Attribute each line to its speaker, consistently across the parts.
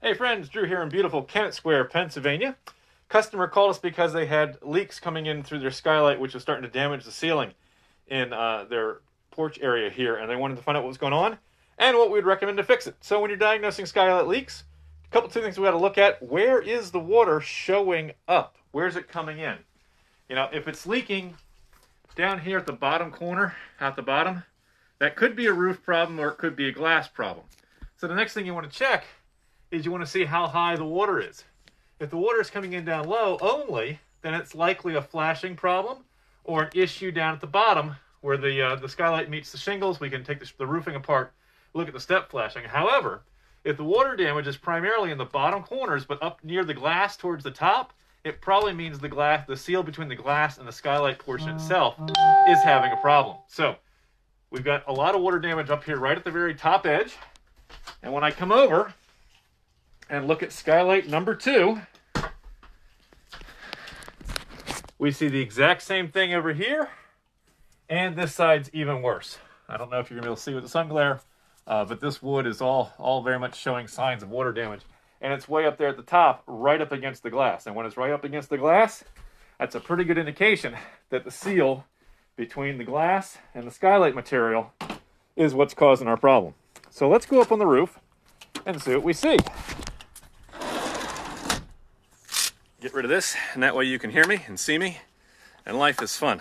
Speaker 1: Hey friends, Drew here in beautiful Kennett Square, Pennsylvania. Customer called us because they had leaks coming in through their skylight, which was starting to damage the ceiling in their porch area here, and they wanted to find out what was going on and what we would recommend to fix it. So when you're diagnosing skylight leaks, two things we got to look at. Where is the water showing up? Where's it coming in? You know, if it's leaking down here at the bottom corner, at the bottom, that could be a roof problem or it could be a glass problem. So the next thing you want to check is you want to see how high the water is. If the water is coming in down low only, then it's likely a flashing problem or an issue down at the bottom where the skylight meets the shingles. We can take the roofing apart, look at the step flashing. However, if the water damage is primarily in the bottom corners but up near the glass towards the top, it probably means the seal between the glass and the skylight portion itself is having a problem. So we've got a lot of water damage up here right at the very top edge. And when I come over and look at skylight number 2, we see the exact same thing over here, and this side's even worse. I don't know if you're gonna be able to see with the sun glare, but this wood is all very much showing signs of water damage, and it's way up there at the top, right up against the glass. And when it's right up against the glass, that's a pretty good indication that the seal between the glass and the skylight material is what's causing our problem. So let's go up on the roof and see what we see. Get rid of this, and that way you can hear me and see me, and life is fun.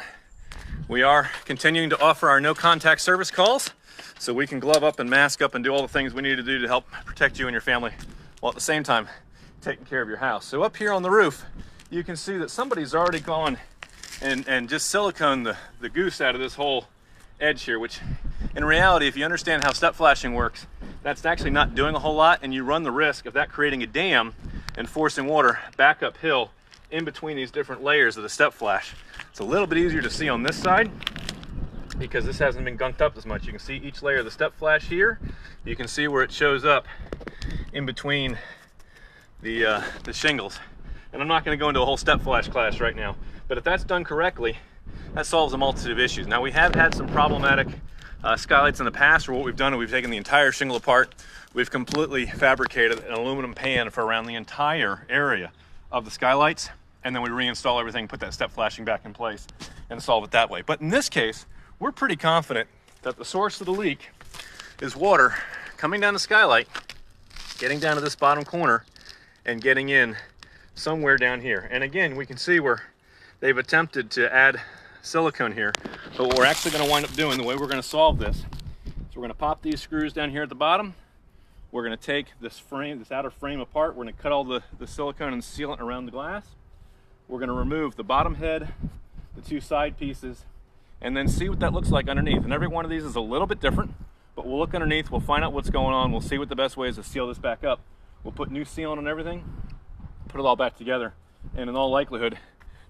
Speaker 1: We are continuing to offer our no contact service calls, so we can glove up and mask up and do all the things we need to do to help protect you and your family, while at the same time taking care of your house. So up here on the roof, you can see that somebody's already gone and just silicone the goose out of this whole edge here, which in reality, if you understand how step flashing works, that's actually not doing a whole lot, and you run the risk of that creating a dam and forcing water back uphill in between these different layers of the step flash. It's a little bit easier to see on this side because this hasn't been gunked up as much. You can see each layer of the step flash here. You can see where it shows up in between the shingles. And I'm not going to go into a whole step flash class right now, but if that's done correctly, that solves a multitude of issues. Now, we have had some problematic skylights in the past, where what we've done is we've taken the entire shingle apart. We've completely fabricated an aluminum pan for around the entire area of the skylights, and then we reinstall everything, put that step flashing back in place, and solve it that way. But in this case, we're pretty confident that the source of the leak is water coming down the skylight, getting down to this bottom corner, and getting in somewhere down here. And again, we can see where they've attempted to add silicone here, but what we're actually going to wind up doing, the way we're going to solve this, is we're going to pop these screws down here at the bottom. We're going to take this outer frame apart. We're going to cut all the silicone and sealant around the glass. We're going to remove the bottom head, the 2 side pieces, and then see what that looks like underneath. And every one of these is a little bit different, but we'll look underneath, we'll find out what's going on, we'll see what the best way is to seal this back up. We'll put new sealant on everything, put it all back together, and in all likelihood,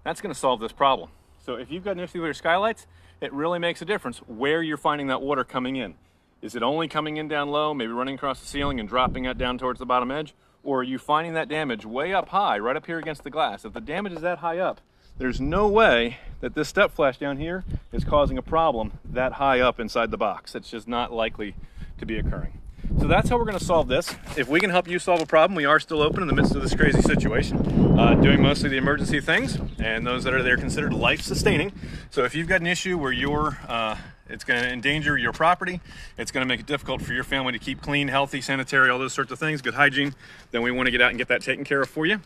Speaker 1: that's going to solve this problem. So if you've got an issue with your skylights, it really makes a difference where you're finding that water coming in. Is it only coming in down low, maybe running across the ceiling and dropping it down towards the bottom edge? Or are you finding that damage way up high, right up here against the glass? If the damage is that high up, there's no way that this step flash down here is causing a problem that high up inside the box. It's just not likely to be occurring. So that's how we're going to solve this. If we can help you solve a problem, we are still open in the midst of this crazy situation, doing mostly the emergency things and those that are there considered life-sustaining. So if you've got an issue where it's going to endanger your property, it's going to make it difficult for your family to keep clean, healthy, sanitary, all those sorts of things, good hygiene, then we want to get out and get that taken care of for you.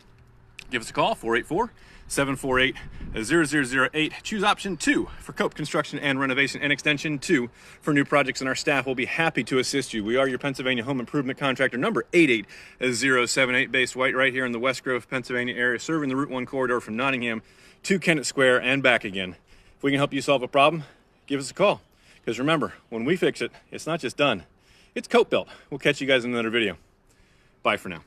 Speaker 1: Give us a call, 484-748-0008. Choose option 2 for Cope Construction and Renovation, and extension 2 for new projects, and our staff will be happy to assist you. We are your Pennsylvania home improvement contractor, number 88078, based right here in the West Grove, Pennsylvania area, serving the Route 1 corridor from Nottingham to Kennett Square and back again. If we can help you solve a problem, give us a call. Because remember, when we fix it, it's not just done, it's coat built. We'll catch you guys in another video. Bye for now.